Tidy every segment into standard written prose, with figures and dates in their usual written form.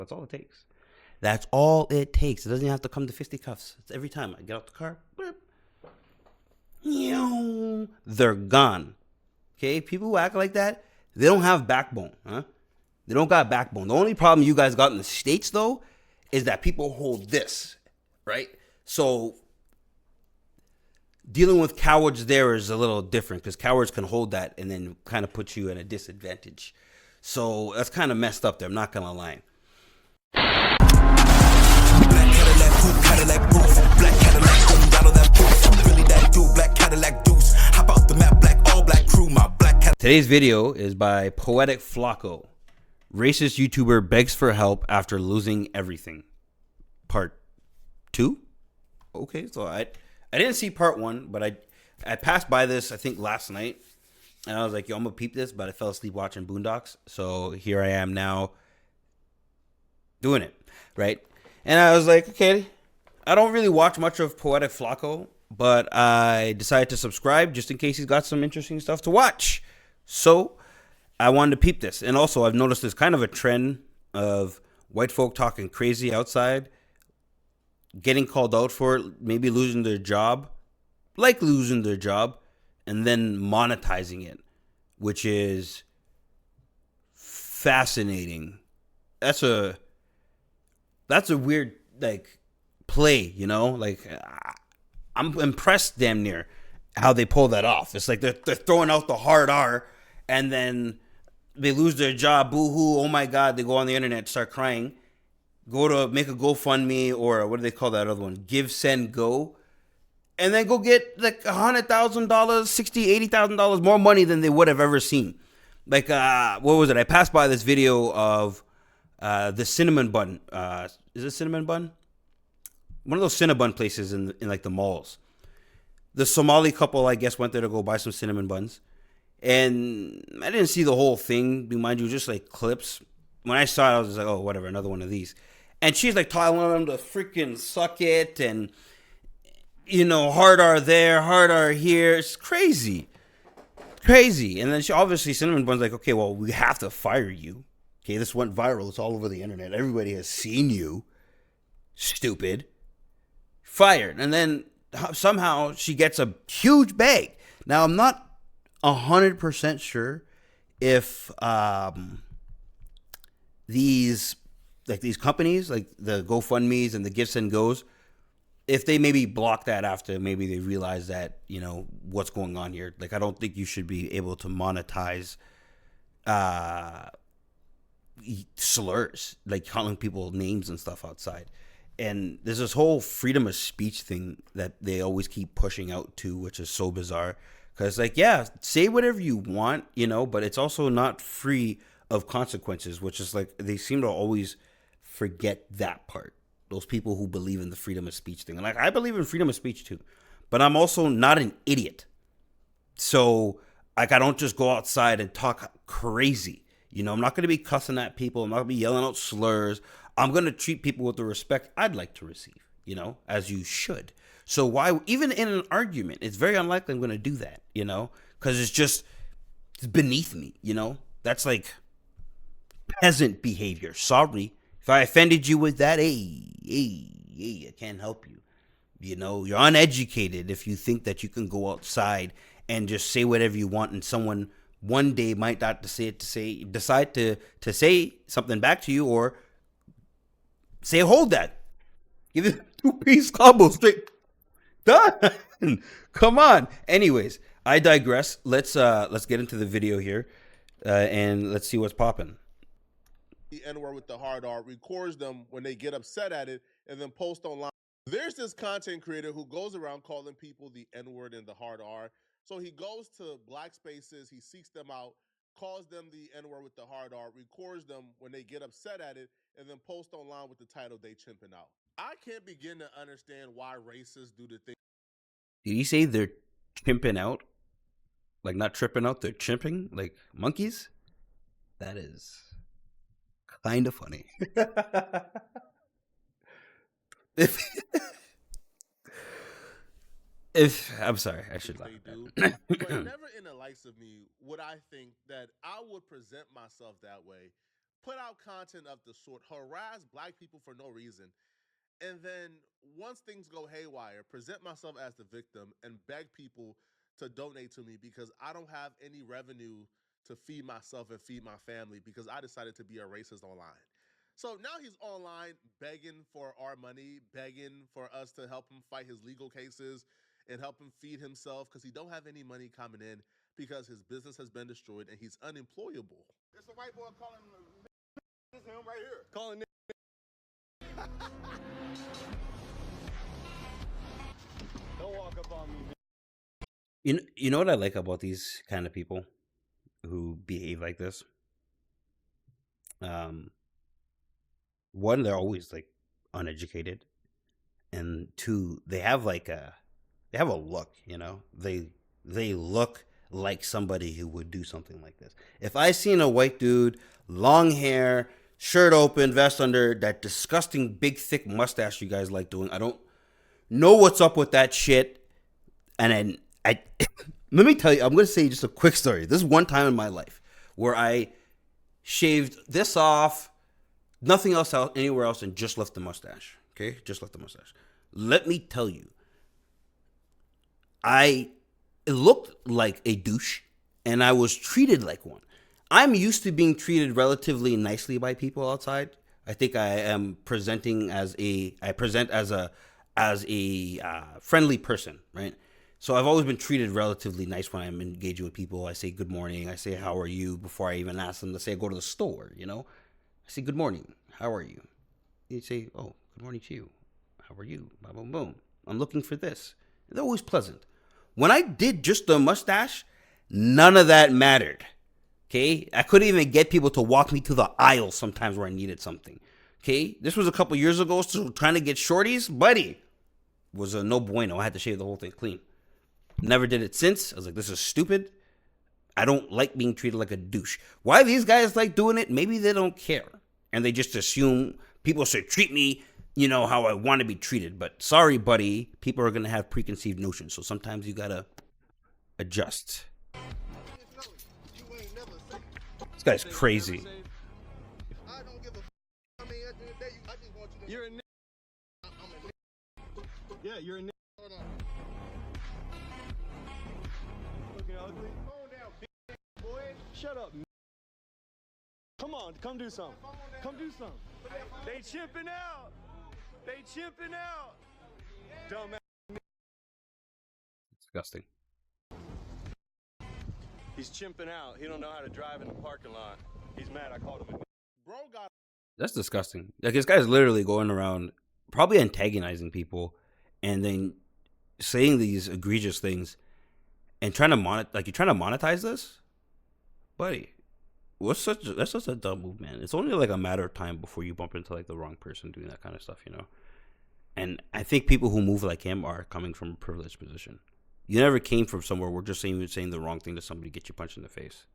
That's all it takes. That's all it takes. It doesn't have to come to fisticuffs. It's every time I get out the car, they're gone. Okay, people who act like that, they don't have backbone, huh? They don't got backbone. The only problem you guys got in the States, though, is that people hold this, right? So dealing with cowards there is a little different because cowards can hold that and then kind of put you in a disadvantage. So that's kind of messed up there. I'm not going to lie. Today's video is by Poetic Flocko. Racist YouTuber begs for help after losing everything. Part 2? Okay, so I didn't see part 1, but I passed by this, I think, last night. And I was like, yo, I'm going to peep this, but I fell asleep watching Boondocks. So here I am now doing it, right? And I was like, okay, I don't really watch much of Poetic Flocko, but I decided to subscribe just in case he's got some interesting stuff to watch. So I wanted to peep this. And also I've noticed there's kind of a trend of white folk talking crazy outside, getting called out for it, maybe losing their job, and then monetizing it, which is fascinating. That's a weird, like, play, you know? Like, I'm impressed damn near how they pull that off. It's like they're throwing out the hard R, and then they lose their job, boo-hoo, oh my God, they go on the internet, start crying, go to make a GoFundMe, or what do they call that other one? Give, Send, Go. And then go get like $100,000, $60,000, $80,000 more money than they would have ever seen. Like, what was it? I passed by this video of the cinnamon bun. Is it cinnamon bun? One of those Cinnabon places in like the malls. The Somali couple, I guess, went there to go buy some cinnamon buns. And I didn't see the whole thing, mind you, just like clips. When I saw it, I was just like, oh, whatever, another one of these. And she's like telling them to freaking suck it and, you know, hard R there, hard R here. It's crazy. Crazy. And then she, obviously, Cinnamon Bun's like, okay, well, we have to fire you. Okay, this went viral. It's all over the internet. Everybody has seen you. Stupid. Fired. And then somehow she gets a huge bag. Now, I'm not 100% sure if these companies, like the GoFundMes and the Gifts and Goes, if they maybe block that after maybe they realize that, you know, what's going on here. Like, I don't think you should be able to monetize slurs, like calling people names and stuff outside. And there's this whole freedom of speech thing that they always keep pushing out to, which is so bizarre. Because, like, yeah, say whatever you want, you know, but it's also not free of consequences, which is like they seem to always forget that part. Those people who believe in the freedom of speech thing. And, like, I believe in freedom of speech too, but I'm also not an idiot. So, like, I don't just go outside and talk crazy. You know, I'm not going to be cussing at people. I'm not going to be yelling out slurs. I'm going to treat people with the respect I'd like to receive, you know, as you should. So why, even in an argument, it's very unlikely I'm going to do that, you know, because it's beneath me, you know. That's like peasant behavior. Sorry. If I offended you with that, hey, I can't help you. You know, you're uneducated if you think that you can go outside and just say whatever you want and someone one day might not decide to say something back to you or say, hold that. Give it a 2-piece combo straight. Done. Come on. Anyways, I digress. Let's get into the video here and let's see what's popping. The N-word with the hard R, records them when they get upset at it, and then post online. There's this content creator who goes around calling people the N-word and the hard R. So he goes to black spaces, he seeks them out, calls them the N-word with the hard R, records them when they get upset at it, and then post online with the title, "They Chimping Out." I can't begin to understand why racists do the thing. Did he say they're chimping out? Like, not tripping out, they're chimping? Like monkeys? That is kind of funny. if I'm sorry, I should laugh. But never in the likes of me would I think that I would present myself that way put out content of the sort, harass black people for no reason, and then once things go haywire, present myself as the victim and beg people to donate to me because I don't have any revenue to feed myself and feed my family because I decided to be a racist online. So now he's online begging for our money, begging for us to help him fight his legal cases and help him feed himself because he don't have any money coming in because his business has been destroyed and he's unemployable. It's a white boy calling him. This is him right here. Calling. Don't walk up on me. You know what I like about these kind of people who behave like this? One, they're always like uneducated, and two, they have a look. They look like somebody who would do something like this. If I seen a white dude, long hair, shirt open, vest under, that disgusting big thick mustache you guys like doing, I don't know what's up with that shit. And then I let me tell you, I'm gonna say just a quick story. This is one time in my life where I shaved this off, nothing else out anywhere else, and just left the mustache. Okay, just left the mustache. Let me tell you, it looked like a douche, and I was treated like one. I'm used to being treated relatively nicely by people outside. I think I am I present as a friendly person, right? So I've always been treated relatively nice when I'm engaging with people. I say good morning. I say how are you before I even ask them to say I go to the store. I say good morning. How are you? You say, oh, good morning to you. How are you? Boom, boom, boom. I'm looking for this. They're always pleasant. When I did just the mustache, none of that mattered. Okay? I couldn't even get people to walk me to the aisle sometimes where I needed something. Okay? This was a couple years ago, so trying to get shorties, buddy, was a no bueno. I had to shave the whole thing clean. Never did it since. I was like, this is stupid. I don't like being treated like a douche. Why these guys like doing it? Maybe they don't care. And they just assume people should treat me, how I want to be treated. But sorry, buddy, people are going to have preconceived notions. So sometimes you got to adjust. This guy's crazy. You're a nigga. Yeah, you're a nigga. Hold on. Looking ugly. Phone down, bitch, boy. Shut up. Come on, come do something. Come do something. They chipping out. They chipping out. Dumb ass. Disgusting. He's chimping out. He don't know how to drive in the parking lot. He's mad I called him a Bro got. That's disgusting. Like, this guy's literally going around probably antagonizing people and then saying these egregious things and trying to you're trying to monetize this? Buddy, that's such a dumb move, man. It's only like a matter of time before you bump into like the wrong person doing that kind of stuff, And I think people who move like him are coming from a privileged position. You never came from somewhere where just saying the wrong thing to somebody get you punched in the face.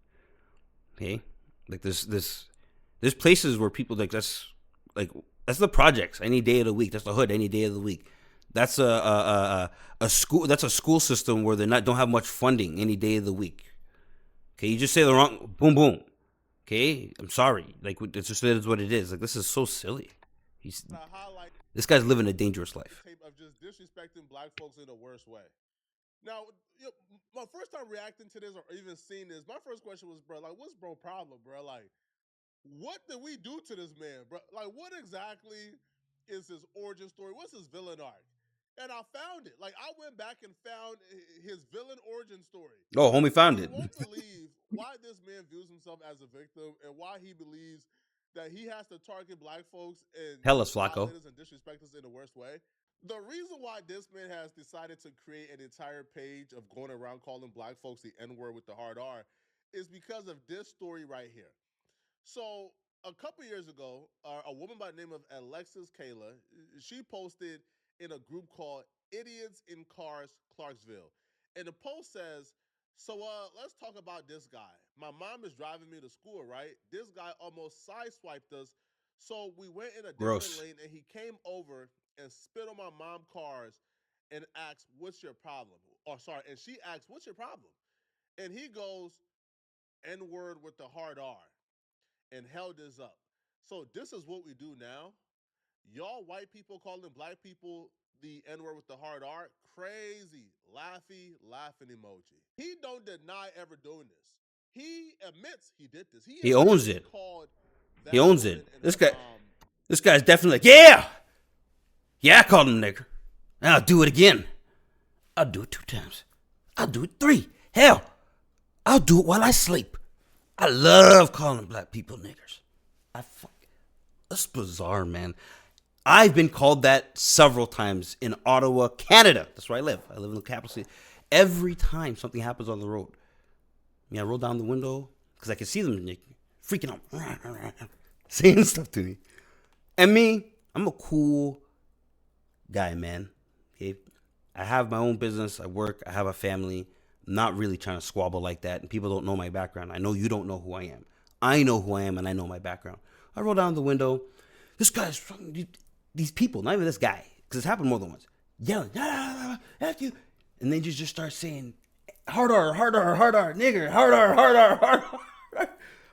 Okay? Like there's places where people that's the projects any day of the week. That's the hood any day of the week. That's a school. That's a school system where don't have much funding any day of the week. Okay, you just say the wrong boom boom. Okay, I'm sorry. Like, it's just it is what it is. Like, this is so silly. This guy's living a dangerous life. Of just disrespecting black folks in the worst way. Now, my first time reacting to this or even seeing this, my first question was, bro, like, what's bro problem, bro? Like, what did we do to this man, bro? Like, what exactly is his origin story? What's his villain arc? And I found it. Like, I went back and found his villain origin story. Oh, homie found it. You won't believe why this man views himself as a victim and why he believes that he has to target black folks and Tell us, Flacco. And disrespect us in the worst way. The reason why this man has decided to create an entire page of going around calling black folks the N-word with the hard R is because of this story right here. So a couple years ago, a woman by the name of Alexis Kayla, she posted in a group called Idiots in Cars Clarksville. And the post says, so let's talk about this guy. My mom is driving me to school, right? This guy almost sideswiped us. So we went in a different lane and he came over and spit on my mom's cars and asked, what's your problem? And she asked, what's your problem? And he goes, N-word with the hard R. and held this up. So this is what we do now. Y'all white people calling black people the N-word with the hard R, crazy, laughing emoji. He don't deny ever doing this. He admits he did this. He He admits owns he it. called He that owns woman it. and This her guy, mom. this guy's definitely like, yeah, I called him nigger. And I'll do it again. I'll do it 2 times. I'll do it 3. Hell, I'll do it while I sleep. I love calling black people niggers. That's bizarre, man. I've been called that several times in Ottawa, Canada. That's where I live. I live in the capital city. Every time something happens on the road, I roll down the window because I can see them freaking out, saying stuff to me. And me, I'm a cool guy, man. Okay, I have my own business. I work. I have a family. I'm not really trying to squabble like that. And people don't know my background. I know you don't know who I am. I know who I am, and I know my background. I roll down the window. This guy's these people, not even this guy, because it's happened more than once, yelling, "That's you," and they just start saying, "Hard R, nigger, hard R."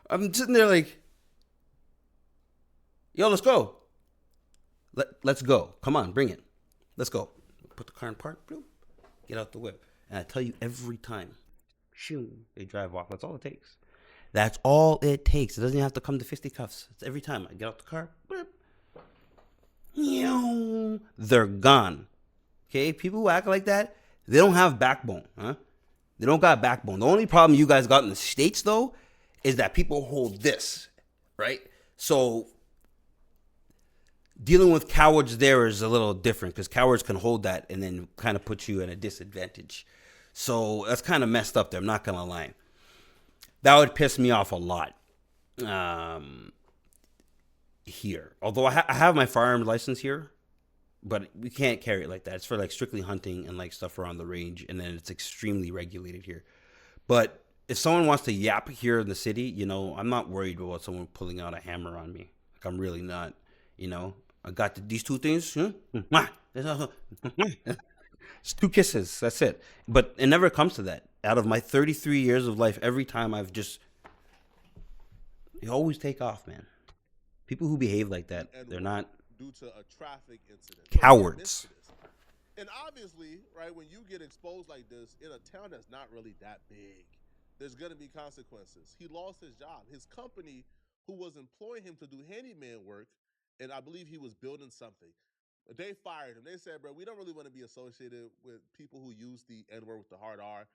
I'm sitting there like, "Yo, let's go. Let's go. Come on, bring it. Let's go." Put the car in park. Boom, get out the whip, and I tell you every time, shoo, they drive off. That's all it takes. That's all it takes. It doesn't even have to come to fisticuffs. It's every time I get out the car, boop, they're gone. Okay, people who act like that, they don't have backbone, huh? They don't got backbone. The only problem you guys got in the States, though, is that people hold this, right? So dealing with cowards there is a little different because cowards can hold that and then kind of put you in a disadvantage. So that's kind of messed up there. I'm not going to lie. That would piss me off a lot here. Although I have my firearm license here, but we can't carry it like that. It's for like strictly hunting and like stuff around the range, and then it's extremely regulated here. But if someone wants to yap here in the city, I'm not worried about someone pulling out a hammer on me. Like, I'm really not. I got these 2 things. It's 2 kisses. That's it. But it never comes to that. Out of my 33 years of life, every time you always take off, man. People who behave like that, they're not due to a traffic incident. Cowards. And obviously, right, when you get exposed like this in a town that's not really that big, there's going to be consequences. He lost his job. His company, who was employing him to do handyman work, and I believe he was building something, they fired him. They said, bro, we don't really want to be associated with people who use the N-word with the hard R,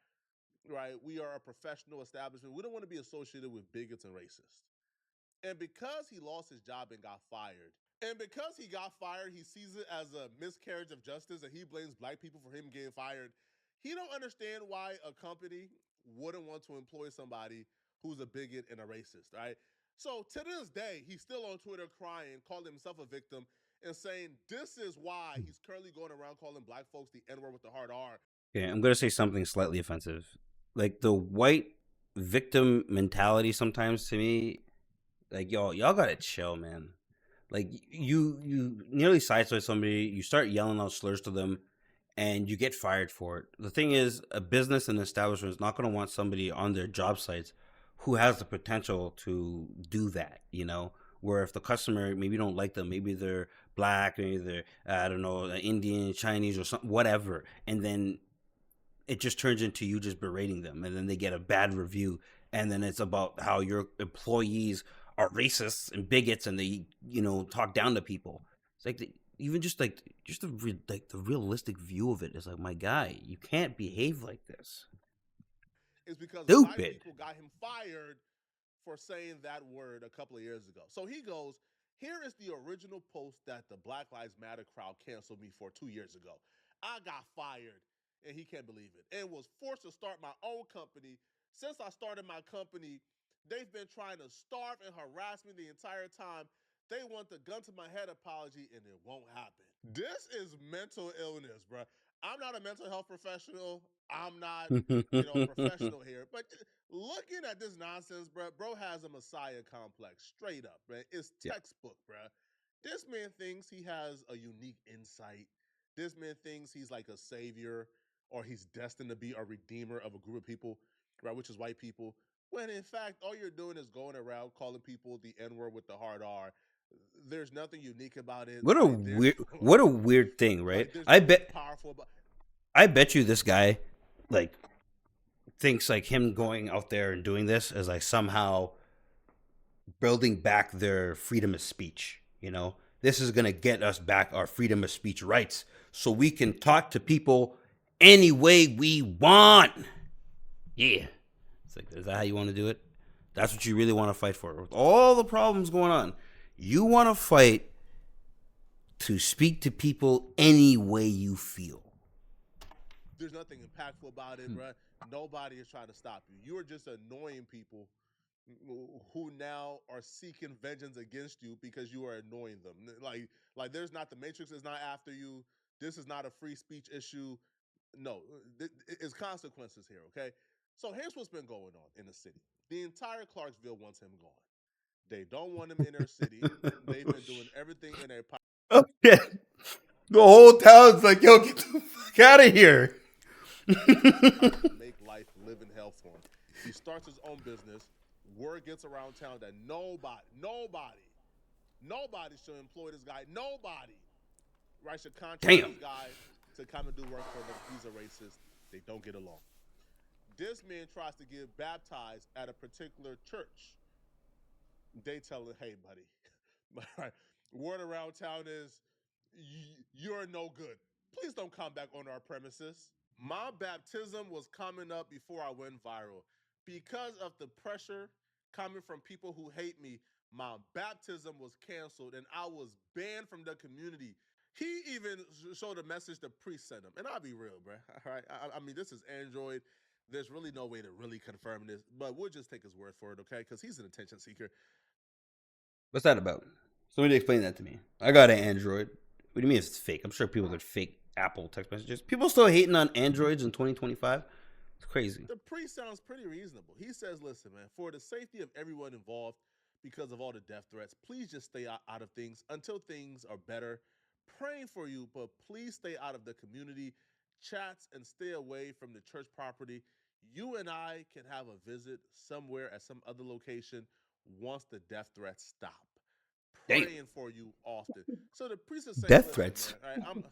right? We are a professional establishment. We don't want to be associated with bigots and racists. And because he lost his job and got fired, he sees it as a miscarriage of justice and he blames black people for him getting fired. He don't understand why a company wouldn't want to employ somebody who's a bigot and a racist, right? So to this day, he's still on Twitter crying, calling himself a victim, and saying this is why he's currently going around calling black folks the N-word with the hard R. Okay, I'm going to say something slightly offensive. Like, the white victim mentality sometimes, to me, like, y'all gotta chill, man. Like, you nearly sideswipe somebody, you start yelling out slurs to them, and you get fired for it. The thing is, a business and establishment is not going to want somebody on their job sites who has the potential to do that, where if the customer, maybe don't like them, maybe they're black, maybe they're, I don't know, Indian, Chinese, or something, whatever, and then it just turns into you just berating them, and then they get a bad review, and then it's about how your employees are racists and bigots, and they talk down to people. It's like even just the realistic view of it is like, my guy, you can't behave like this. Is because Stupid. White people got him fired for saying that word a couple of years ago. So he goes, here is the original post that the Black Lives Matter crowd canceled me for 2 years ago. I got fired, and he can't believe it, and was forced to start my own company. Since I started my company, they've been trying to starve and harass me the entire time. They want the gun to my head apology, and it won't happen. This is mental illness, bro. I'm not a mental health professional. I'm not, professional here. But looking at this nonsense, bro has a messiah complex. Straight up, man. It's textbook, bro. This man thinks he has a unique insight. This man thinks he's like a savior or he's destined to be a redeemer of a group of people, right, which is white people. when in fact all you're doing is going around calling people the N-word with the hard R. There's nothing unique about it. Like there's What a weird thing, right? like there's nothing powerful about. I bet you this guy like thinks like him going out there and doing this is like somehow building back their freedom of speech. You know, this is gonna get us back our freedom of speech rights, so we can talk to people any way we want. Yeah, it's like, is that how you want to do it? That's what you really want to fight for? With all the problems going on, you want to fight to speak to people any way you feel. There's nothing impactful about it, bruh. Nobody is trying to stop you. You're just annoying people who now are seeking vengeance against you because you are annoying them. Like there's not, the Matrix is not after you. This is not a free speech issue. No, it's consequences here, okay? So here's what's been going on in the city. The entire Clarksville wants him gone. They don't want him in their city. They've been doing everything in their power. Okay. The whole town's like, yo, get the fuck out of here. To make life live in hell for him. He starts his own business. Word gets around town that nobody should employ this guy. Nobody, right, should contract this guy to come and do work for them. He's a racist. They don't get along. This man tries to get baptized at a particular church. They tell him, hey, buddy, word around town is you're no good. Please don't come back on our premises. My baptism was coming up before I went viral. Because of the pressure coming from people who hate me, my baptism was canceled and I was banned from the community. He even showed a message the priest sent him. And I'll be real, bro. All right. I mean, this is Android. There's really no way to really confirm this, but we'll just take his word for it, okay? Because he's an attention seeker. What's that about? Somebody explain that to me. I got an Android. What do you mean it's fake? I'm sure people could fake Apple text messages. People still hating on Androids in 2025? It's crazy. The priest sounds pretty reasonable. He says, listen, man, for the safety of everyone involved, because of all the death threats, please just stay out of things until things are better. Praying for you, but please stay out of the community chats and stay away from the church property. You and I can have a visit somewhere at some other location once the death threats stop. Praying for you often. So the priest is saying, death threats. Man, right,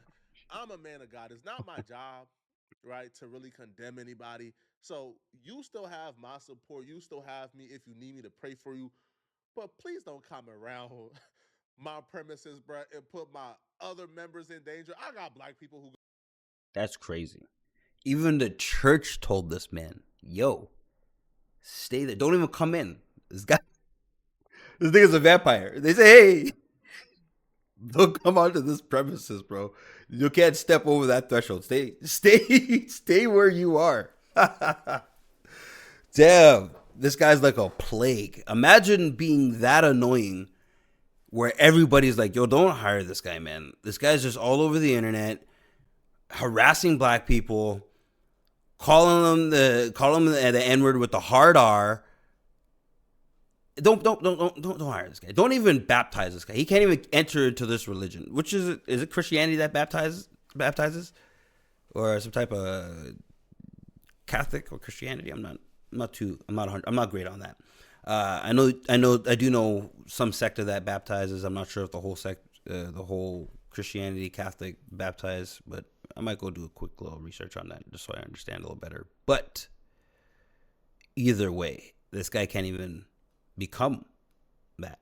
I'm a man of God. It's not my job, right, to really condemn anybody. So you still have my support. You still have me if you need me to pray for you. But please don't come around my premises, bro, and put my other members in danger. I got black people who. That's crazy. Even the church told this man, yo, stay there. Don't even come in. This nigga's a vampire. They say, hey, don't come onto this premises, bro. You can't step over that threshold. Stay where you are. Damn, this guy's like a plague. Imagine being that annoying where everybody's like, yo, don't hire this guy, man. This guy's just all over the internet, harassing black people, calling them the N-word with the hard R. Don't hire this guy. Don't even baptize this guy. He can't even enter into this religion. Which is it Christianity that baptizes, or some type of Catholic or Christianity? I'm not great on that. I do know some sector that baptizes. I'm not sure if the whole Christianity, Catholic baptize, but I might go do a quick little research on that just so I understand a little better. But either way, this guy can't even become that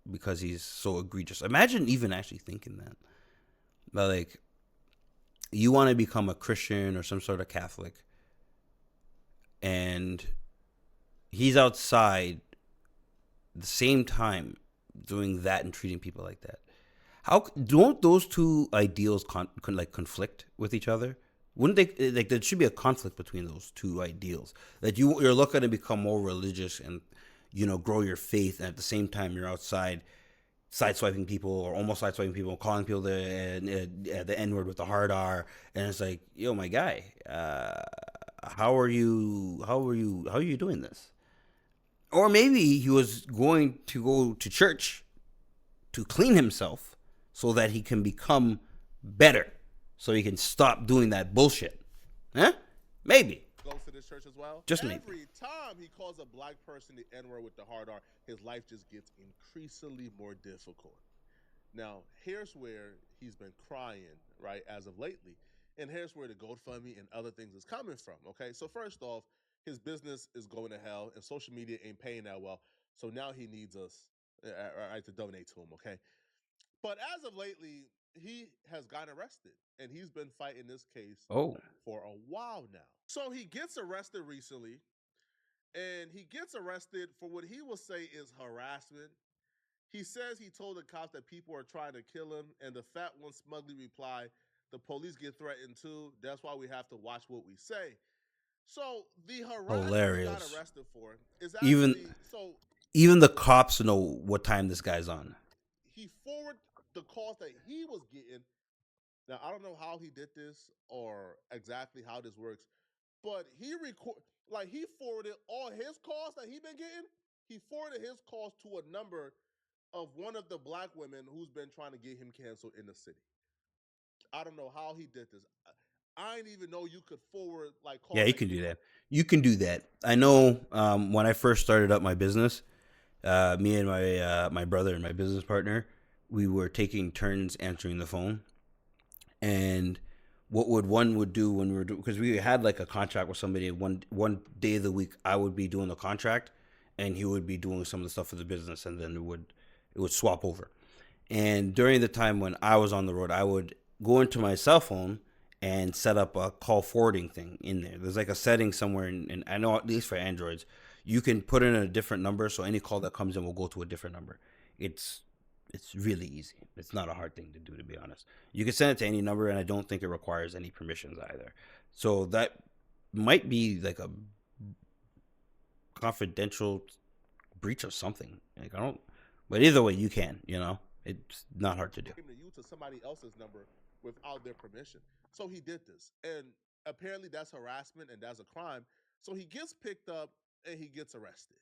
because he's so egregious. Imagine even actually thinking that. But like, you want to become a Christian or some sort of Catholic, and he's outside the same time doing that and treating people like that. How don't those two ideals conflict with each other? Wouldn't they? Like, there should be a conflict between those two ideals. That you're looking to become more religious and, grow your faith, and at the same time you're outside sideswiping people or almost sideswiping people, calling people the N-word with the hard R, and it's like, yo, my guy, how are you doing this? Or maybe he was going to go to church to clean himself so that he can become better, so he can stop doing that bullshit. Huh? Maybe. goes to this church as well. Just maybe. Every time he calls a black person the N-word with the hard R, his life just gets increasingly more difficult. Now, here's where he's been crying, right, as of lately. And here's where the GoFundMe and other things is coming from, okay? So first off, his business is going to hell and social media ain't paying that well. So now he needs us right, to donate to him, okay? But as of lately, he has gotten arrested and he's been fighting this case for a while now. So he gets arrested recently and he gets arrested for what he will say is harassment. He says he told the cops that people are trying to kill him, and the fat one smugly replied, "The police get threatened too. That's why we have to watch what we say." So the harassment he got arrested for is actually even the cops know what time this guy's on. He forwarded the calls that he was getting. Now I don't know how he did this or exactly how this works, but he forwarded all his calls that he been getting. He forwarded his calls to a number of one of the black women who's been trying to get him canceled in the city. I don't know how he did this. I didn't even know you could forward like calls. Yeah, you can do that. You can do that. I know when I first started up my business, me and my brother and my business partner, we were taking turns answering the phone. And what one would do when we were because we had like a contract with somebody, one day of the week I would be doing the contract and he would be doing some of the stuff for the business, and then it would swap over. And during the time when I was on the road, I would go into my cell phone and set up a call forwarding thing in there. There's like a setting somewhere, and I know at least for Androids, you can put in a different number, so any call that comes in will go to a different number. It's really easy. It's not a hard thing to do, to be honest. You can send it to any number, and I don't think it requires any permissions either. So that might be like a confidential breach of something. Like I don't. But either way, you can, it's not hard to do. To somebody else's number without their permission. So he did this. And apparently that's harassment and that's a crime. So he gets picked up and he gets arrested.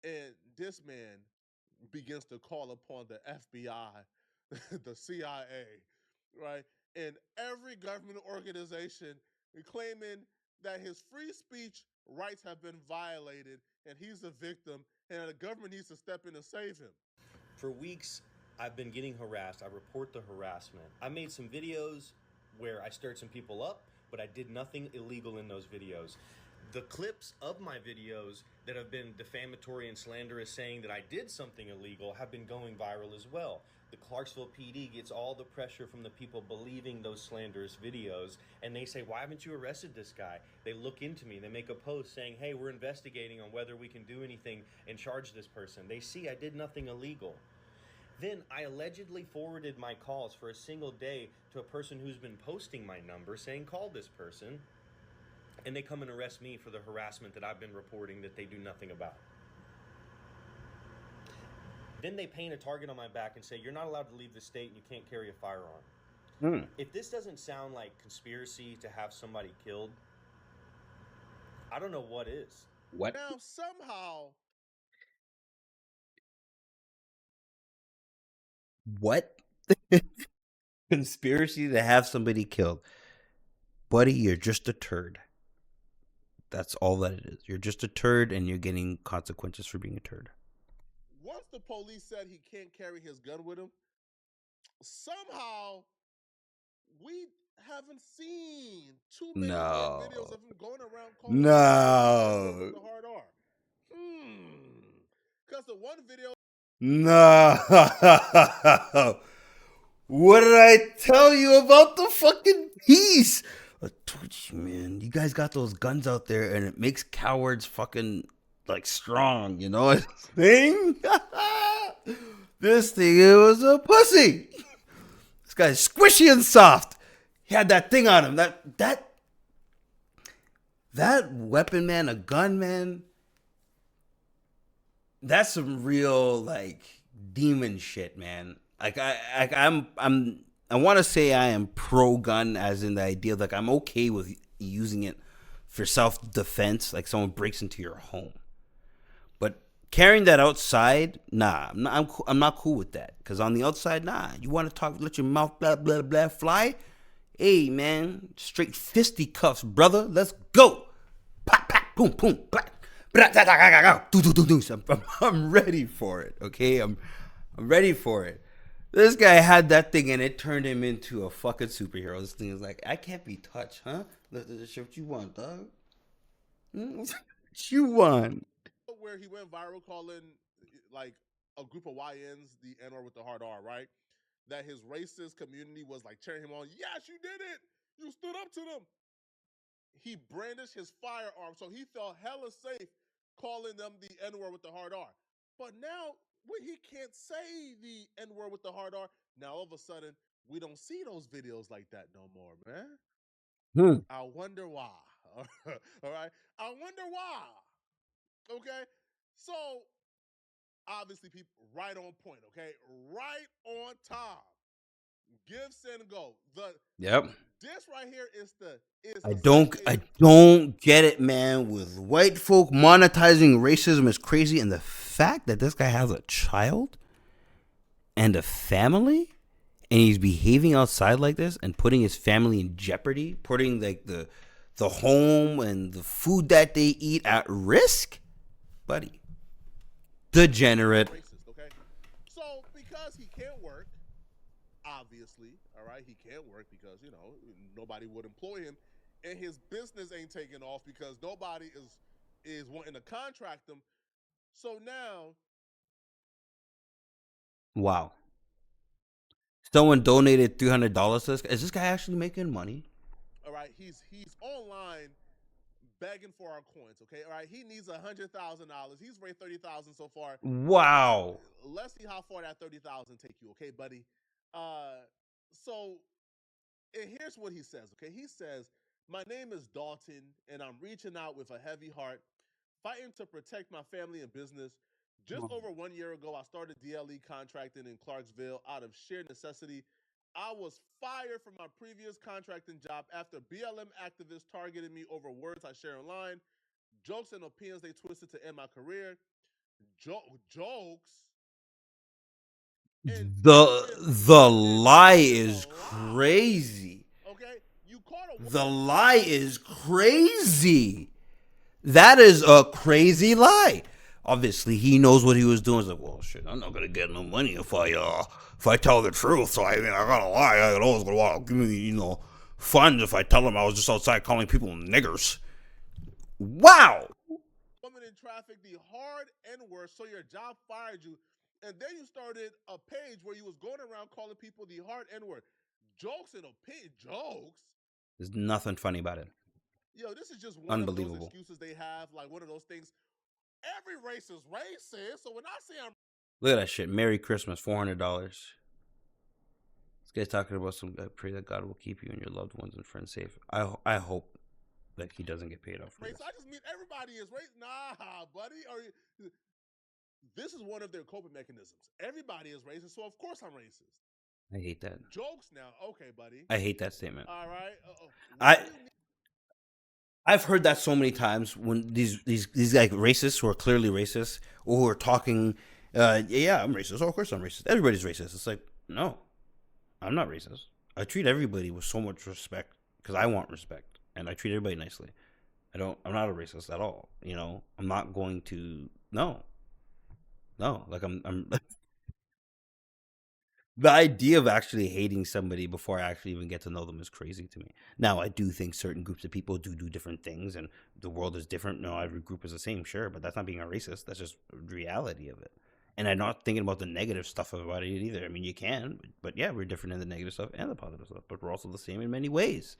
And this man begins to call upon the FBI, the CIA, right? And every government organization claiming that his free speech rights have been violated and he's a victim and the government needs to step in and save him. For weeks, I've been getting harassed. I report the harassment. I made some videos where I stirred some people up, but I did nothing illegal in those videos. The clips of my videos that have been defamatory and slanderous, saying that I did something illegal, have been going viral as well. The Clarksville PD gets all the pressure from the people believing those slanderous videos, and they say, "Why haven't you arrested this guy?" They look into me, they make a post saying, "Hey, we're investigating on whether we can do anything and charge this person." They see I did nothing illegal. Then I allegedly forwarded my calls for a single day to a person who's been posting my number saying, "Call this person," and they come and arrest me for the harassment that I've been reporting that they do nothing about. Then they paint a target on my back and say, "You're not allowed to leave the state and you can't carry a firearm." If this doesn't sound like conspiracy to have somebody killed, I don't know what is. What? Now, somehow... What? Conspiracy to have somebody killed. Buddy, you're just a turd. That's all that it is. You're just a turd and you're getting consequences for being a turd. Once the police said he can't carry his gun with him, somehow we haven't seen too many more videos of him going around calling the hard R. Because the one video... No. What did I tell you about the fucking piece? I told you, man. You guys got those guns out there, and it makes cowards fucking like strong. You know what I'm saying? This thing, it was a pussy. This guy's squishy and soft. He had that thing on him. That weapon, man, a gun, man. That's some real like demon shit, man. Like I want to say I am pro gun, as in the idea of like I'm okay with using it for self defense, like someone breaks into your home. But carrying that outside, nah, I'm not cool with that. Cause on the outside, nah, you want to talk, let your mouth blah blah blah fly. Hey man, straight fisticuffs, brother. Let's go. boom, boom, black. I'm ready for it. Okay, I'm ready for it. This guy had that thing and it turned him into a fucking superhero. This thing is like, I can't be touched, huh? That's what you want, dog. What you want? Where he went viral calling like a group of YNs the N word with the hard R, right? That his racist community was like cheering him on. Yes, you did it. You stood up to them. He brandished his firearm, so he felt hella safe calling them the N word with the hard R. But now, when he can't say the N word with the hard R, now all of a sudden, we don't see those videos like that no more, man. Hmm. I wonder why. All right? I wonder why. Okay? So, obviously, people, right on point, okay? Right on time. Give, send, go. Yep. This right here is I don't get it, man. With white folk monetizing racism is crazy, and the fact that this guy has a child and a family, and he's behaving outside like this and putting his family in jeopardy, putting like the home and the food that they eat at risk, buddy. Degenerate. racist, okay? So because he can't work, obviously, all right, he can't work because nobody would employ him, and his business ain't taking off because nobody is wanting to contract him. So now, Wow. Someone donated $300 to this. Is this guy actually making money? all right, he's online begging for our coins, okay? All right, he needs $100,000. He's raised 30,000 so far. Wow. Let's see how far that 30,000 take you, okay, buddy? So and here's what he says, okay? He says, "My name is Dalton, and I'm reaching out with a heavy heart, fighting to protect my family and business. Just over 1 year ago, I started DLE contracting in Clarksville out of sheer necessity. I was fired from my previous contracting job after BLM activists targeted me over words I share online, jokes and opinions they twisted to end my career. Jokes and The lie this is is a lie. crazy. Okay, you caught a The lie is crazy. That is a crazy lie. Obviously, he knows what he was doing. He's like, well, shit, I'm not gonna get no money if I tell the truth. So I mean, I gotta lie. I always gonna want to give me, funds if I tell them I was just outside calling people niggers. Wow. woman in traffic the hard N word, so your job fired you, and then you started a page where you was going around calling people the hard N word, jokes and opinion jokes. There's nothing funny about it. Yo, this is just one of those Unbelievable. excuses they have, like one of those things. Every race is racist, so when I say I'm Look at that shit. Merry Christmas, $400. This guy's talking about some. I pray that God will keep you and your loved ones and friends safe. I hope that he doesn't get paid off for this. racist, I just mean everybody is racist. Nah, buddy. This is one of their coping mechanisms. Everybody is racist, so of course I'm racist. I hate that. Jokes now, okay, buddy. I hate that statement. All right. I've heard that so many times when these like racists who are clearly racist or who are talking, yeah, I'm racist. Oh, of course I'm racist. Everybody's racist. It's like, no, I'm not racist. I treat everybody with so much respect because I want respect, and I treat everybody nicely. I'm not a racist at all. I'm not going to. No. Like I'm. The idea of actually hating somebody before I actually even get to know them is crazy to me. Now, I do think certain groups of people do different things, and the world is different. No, every group is the same, sure, but that's not being a racist. That's just reality of it. And I'm not thinking about the negative stuff about it either. I mean, you can, but yeah, we're different in the negative stuff and the positive stuff, but we're also the same in many ways.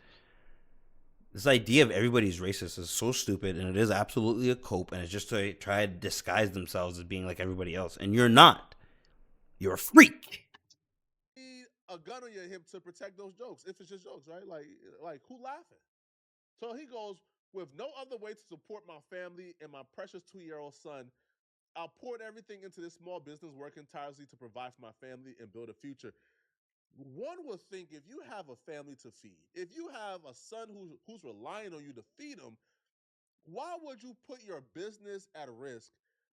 This idea of everybody's racist is so stupid, and it is absolutely a cope, and it's just to try to disguise themselves as being like everybody else, and you're not. You're a freak. A gun on your hip to protect those jokes. If it's just jokes, right? Like who laughing? So he goes, with no other way to support my family and my precious 2-year-old son, I'll pour everything into this small business, working tirelessly to provide for my family and build a future. One would think if you have a family to feed, if you have a son who's relying on you to feed him, why would you put your business at risk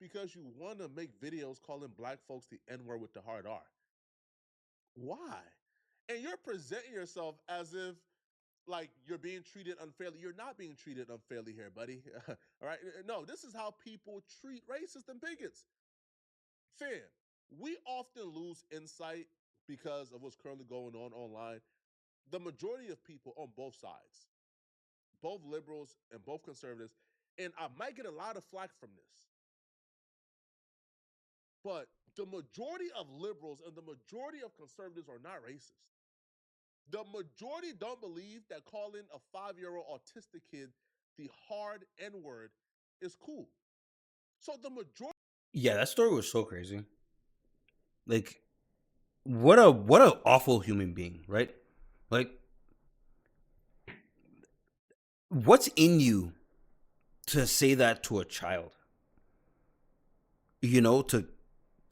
because you want to make videos calling black folks the N word with the hard R? Why? And you're presenting yourself as if like you're being treated unfairly. You're not being treated unfairly here, buddy. All right? No, this is how people treat racists and bigots. Fam, we often lose insight because of what's currently going on online. The majority of people on both sides, both liberals and both conservatives, and I might get a lot of flack from this, but the majority of liberals and the majority of conservatives are not racist. The majority don't believe that calling a 5-year-old autistic kid the hard N word is cool. So the majority. Yeah, that story was so crazy. Like, what a awful human being, right? Like, what's in you to say that to a child? You know, to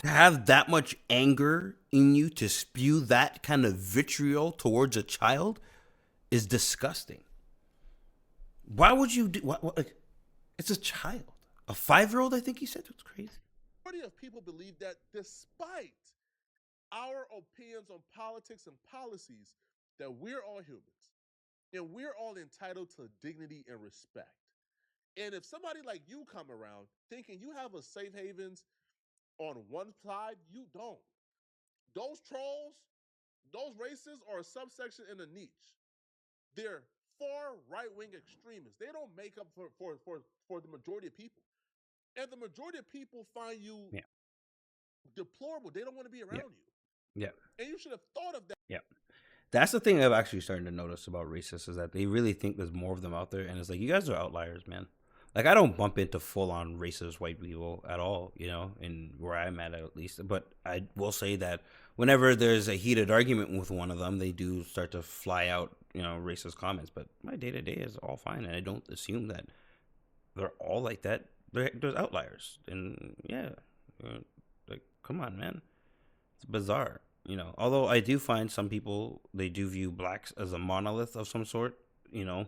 have that much anger in you to spew that kind of vitriol towards a child is disgusting. Why would you do like, it's a child. A 5-year-old, I think he said. It's crazy. Majority of people believe that despite our opinions on politics and policies, that we're all humans and we're all entitled to dignity and respect. And if somebody like you come around thinking you have a safe havens on one side, you don't. Those trolls, those racists are a subsection in a niche. They're far right-wing extremists. They don't make up for the majority of people. And the majority of people find you deplorable. They don't want to be around you. Yeah. And you should have thought of that. Yeah. That's the thing I've actually started to notice about racists is that they really think there's more of them out there. And it's like, you guys are outliers, man. Like, I don't bump into full-on racist white people at all, you know, in where I'm at least. But I will say that whenever there's a heated argument with one of them, they do start to fly out, you know, racist comments. But my day-to-day is all fine, and I don't assume that they're all like that. There's outliers. And, yeah, like, come on, man. It's bizarre, you know. Although I do find some people, they do view blacks as a monolith of some sort, you know.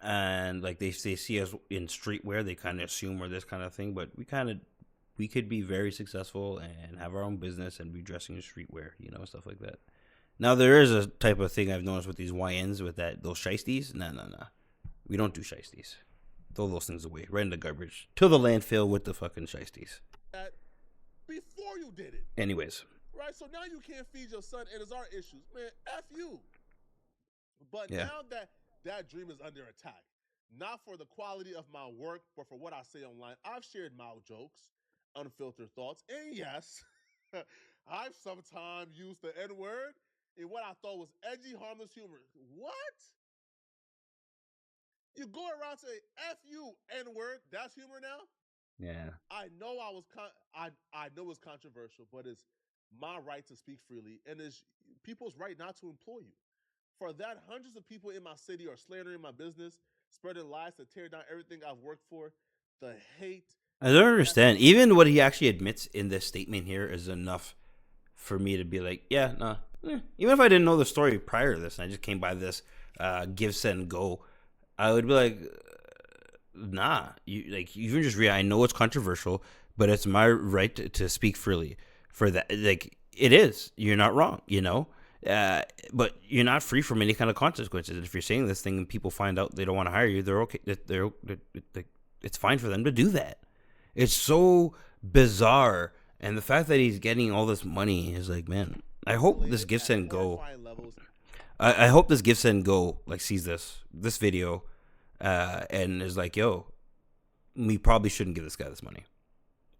And like they see us in streetwear, they kind of assume we're this kind of thing, but we could be very successful and have our own business and be dressing in streetwear, you know, stuff like that. Now there is a type of thing I've noticed with these YNs with those shiesties. No, we don't do shiesties. Throw those things away, right in the garbage, to the landfill with the fucking shiesties. Before you did it. Anyways, right? So now you can't feed your son, and it's our issues, man. F you. But yeah. now that dream is under attack, not for the quality of my work, but for what I say online. I've shared mild jokes, unfiltered thoughts, and yes, I've sometimes used the N word in what I thought was edgy, harmless humor. What? You go around saying "F you" N word? That's humor now? Yeah. I know I know it's controversial, but it's my right to speak freely, and it's people's right not to employ you. For that, hundreds of people in my city are slandering my business, spreading lies to tear down everything I've worked for. The hate. I don't understand. Even what he actually admits in this statement here is enough for me to be like, yeah, nah. Even if I didn't know the story prior to this and I just came by this give, send, go, I would be like, nah. You can just read. I know it's controversial, but it's my right to speak freely. For that, like, it is. You're not wrong, you know. But you're not free from any kind of consequences. If you're saying this thing and people find out they don't want to hire you, they're okay. It's fine for them to do that. It's so bizarre, and the fact that he's getting all this money is like, man. I hope this give, send, go. I hope this give, send, go like sees this video, and is like, yo, we probably shouldn't give this guy this money,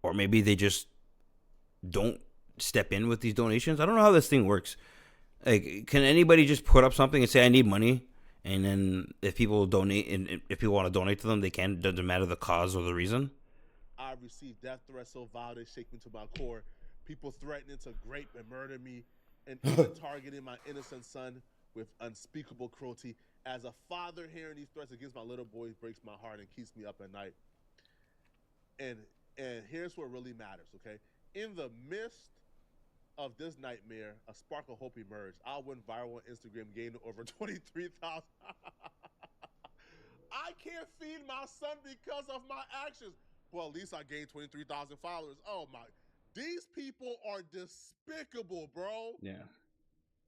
or maybe they just don't step in with these donations. I don't know how this thing works. Like, can anybody just put up something and say I need money, and then if people donate and if people want to donate to them, they can. Doesn't matter the cause or the reason. I've received death threats so vile they shake me to my core. People threatening to rape and murder me, and even targeting my innocent son with unspeakable cruelty. As a father, hearing these threats against my little boy breaks my heart and keeps me up at night. And here's what really matters, okay? In the midst of this nightmare, a spark of hope emerged. I went viral on Instagram, gaining over 23,000. I can't feed my son because of my actions. Well, at least I gained 23,000 followers. Oh my. These people are despicable, bro. Yeah.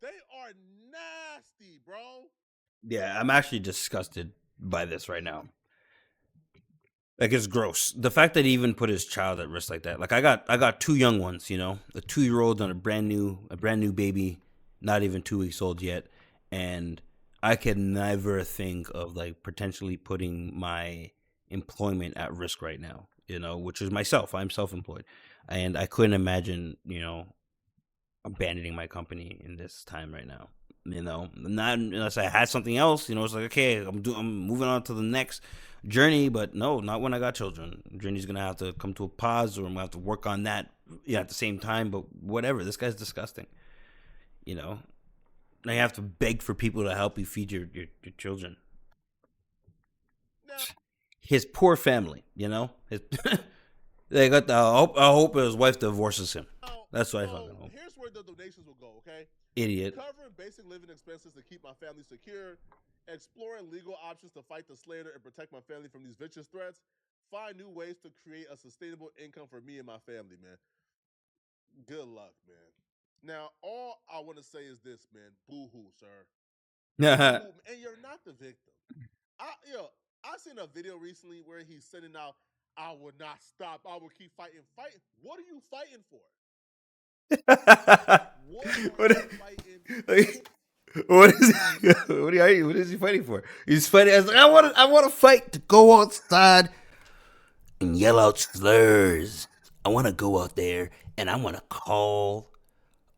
They are nasty, bro. Yeah, I'm actually disgusted by this right now. Like, it's gross. The fact that he even put his child at risk like that. Like, I got two young ones, you know, a 2-year-old and a brand new baby, not even 2 weeks old yet, and I could never think of like potentially putting my employment at risk right now. You know, which is myself. I'm self-employed, and I couldn't imagine, abandoning my company in this time right now. Not unless I had something else. It's like, okay, I'm moving on to the next journey, but no, not when I got children. Journey's gonna have to come to a pause, or I'm gonna have to work on that, at the same time. But whatever, this guy's disgusting. You know, now you have to beg for people to help you feed your children. Now, His poor family. They got the. I hope his wife divorces him. That's what I fucking hope. here's where the donations will go, okay? Idiot. Covering basic living expenses to keep my family secure, exploring legal options to fight the slander and protect my family from these vicious threats, find new ways to create a sustainable income for me and my family, man. Good luck, man. Now, all I want to say is this, man. Boo-hoo, sir. Boo-hoo, and you're not the victim. I seen a video recently where he's sending out, I will not stop. I will keep fighting. Fighting? What are you fighting for? What are you fighting for? What is he fighting for? He's fighting. I want to fight to go outside and yell out slurs. I want to go out there and I want to call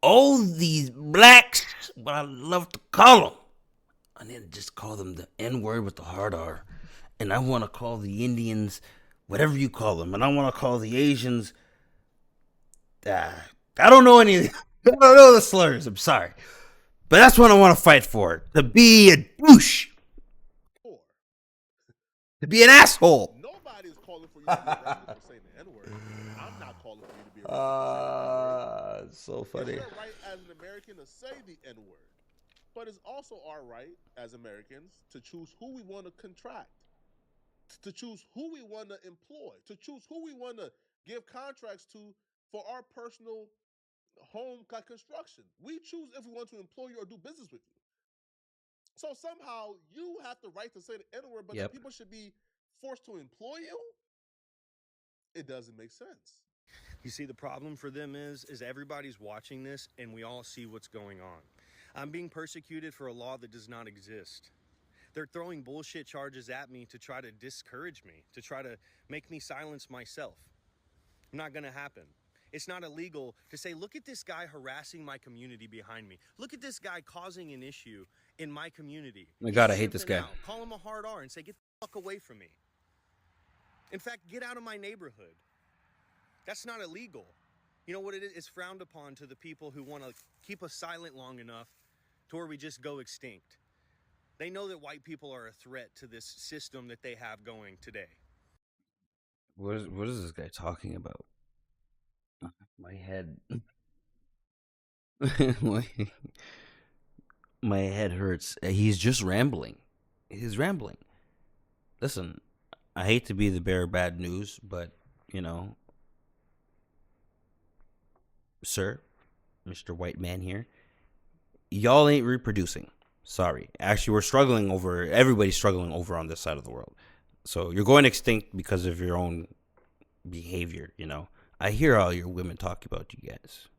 all these blacks what I love to call them. I need to just call them the N word with the hard R, and I want to call the Indians whatever you call them, and I want to call the Asians. I don't know any. I don't know the slurs. I'm sorry. But that's what I want to fight for. To be a douche. To be an asshole. Nobody's calling for you to be arrested for saying the N-word. I'm not calling for you to be arrested for saying the N-word. It's so funny. It's your right as an American to say the N-word. But it's also our right as Americans to choose who we want to contract, to choose who we want to employ, to choose who we want to give contracts to for our personal home construction. We choose if we want to employ you or do business with you. So somehow you have the right to say the N-word, but Yep. people should be forced to employ you? It doesn't make sense. You see, the problem for them is everybody's watching this and we all see what's going on. I'm being persecuted for a law that does not exist. They're throwing bullshit charges at me to try to discourage me, to try to make me silence myself. Not gonna happen. It's not illegal to say, look at this guy harassing my community behind me. Look at this guy causing an issue in my community. My God, I hate this guy. Call him a hard R and say, get the fuck away from me. In fact, get out of my neighborhood. That's not illegal. You know what it is? It's frowned upon to the people who want to keep us silent long enough to where we just go extinct. They know that white people are a threat to this system that they have going today. What is this guy talking about? My head. my head hurts. He's just rambling. He's rambling. Listen, I hate to be the bearer of bad news, but, sir, Mr. White Man here, y'all ain't reproducing. Sorry. Actually, everybody's struggling over on this side of the world. So you're going extinct because of your own behavior, I hear all your women talk about you guys.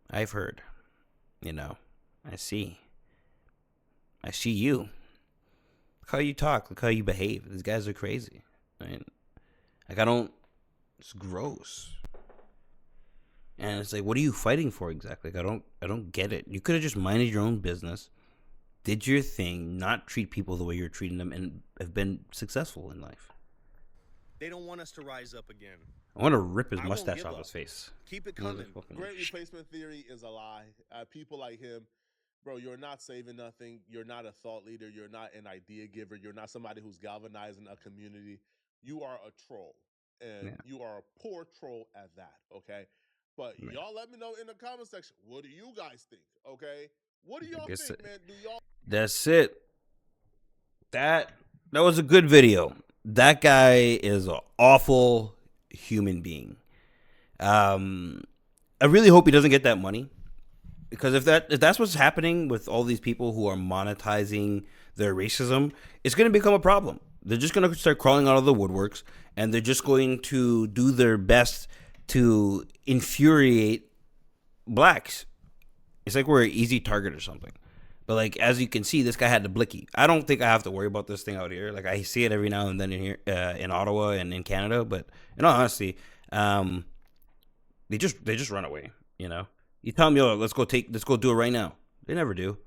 I've heard, I see you. Look how you talk. Look how you behave. These guys are crazy. Right? It's gross. And it's like, what are you fighting for exactly? Like, I don't get it. You could have just minded your own business, did your thing, not treat people the way you're treating them, and have been successful in life. They don't want us to rise up again. I want to rip his mustache off his face. Keep it coming. Great replacement theory is a lie. People like him, bro, you're not saving nothing. You're not a thought leader. You're not an idea giver. You're not somebody who's galvanizing a community. You are a troll, and you are a poor troll at that, okay? But y'all let me know in the comment section, what do you guys think, okay? What do y'all think, man? That's it. That was a good video. That guy is an awful human being. I really hope he doesn't get that money. Because if that's what's happening with all these people who are monetizing their racism, it's going to become a problem. They're just going to start crawling out of the woodworks, and they're just going to do their best to infuriate blacks. It's like we're an easy target or something. But like, as you can see, this guy had the blicky. I don't think I have to worry about this thing out here. Like, I see it every now and then in here, in Ottawa and in Canada. But in all honesty, they just run away. You know, you tell them, yo, let's go do it right now. They never do.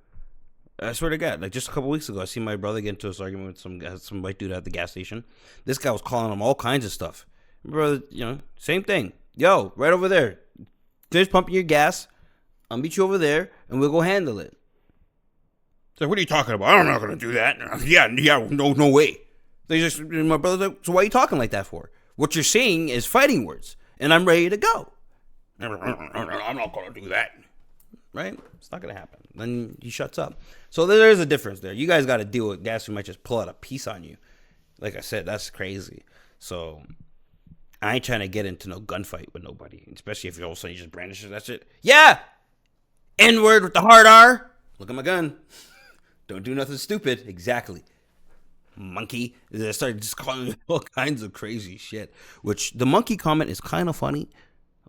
I swear to God, like just a couple weeks ago, I see my brother get into this argument with some white dude at the gas station. This guy was calling him all kinds of stuff. My brother, you know, same thing. Yo, right over there. Finish pumping your gas. I'll meet you over there, and we'll go handle it. So what are you talking about? I'm not going to do that. Yeah, no way. My brother's like, so why are you talking like that for? What you're saying is fighting words, and I'm ready to go. I'm not going to do that. Right? It's not going to happen. Then he shuts up. So there is a difference there. You guys got to deal with guys who might just pull out a piece on you. Like I said, that's crazy. So I ain't trying to get into no gunfight with nobody, especially if you all of a sudden you just brandish it. That's it. Yeah! N-word with the hard R. Look at my gun. Don't do nothing stupid. Exactly. Monkey. They started just calling all kinds of crazy shit. Which the monkey comment is kind of funny.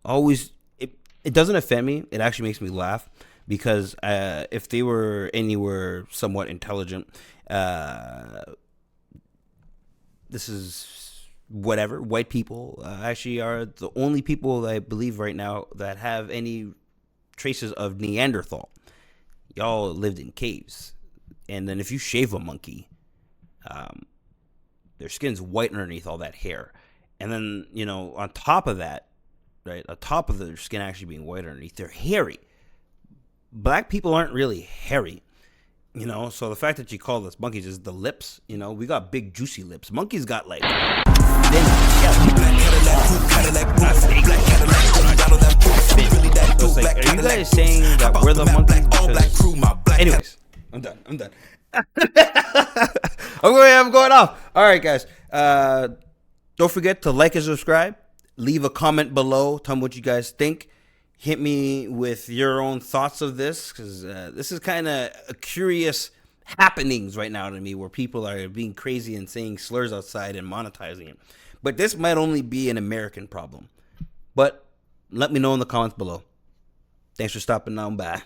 Always, it doesn't offend me. It actually makes me laugh. Because if they were anywhere somewhat intelligent, this is whatever. White people actually are the only people that I believe right now that have any traces of Neanderthal. Y'all lived in caves. And then if you shave a monkey, their skin's white underneath all that hair. And then, you know, on top of that, right, on top of their skin actually being white underneath, they're hairy. Black people aren't really hairy, you know, so the fact that you call us monkeys is the lips, you know, we got big juicy lips. Monkeys got like thin, so like, are you guys saying that we're the monkeys? Because... Anyways, I'm done. I'm going off. All right, guys. Don't forget to like and subscribe. Leave a comment below. Tell me what you guys think. Hit me with your own thoughts of this, because this is kind of a curious happenings right now to me, where people are being crazy and saying slurs outside and monetizing it. But this might only be an American problem. But let me know in the comments below. Thanks for stopping on by.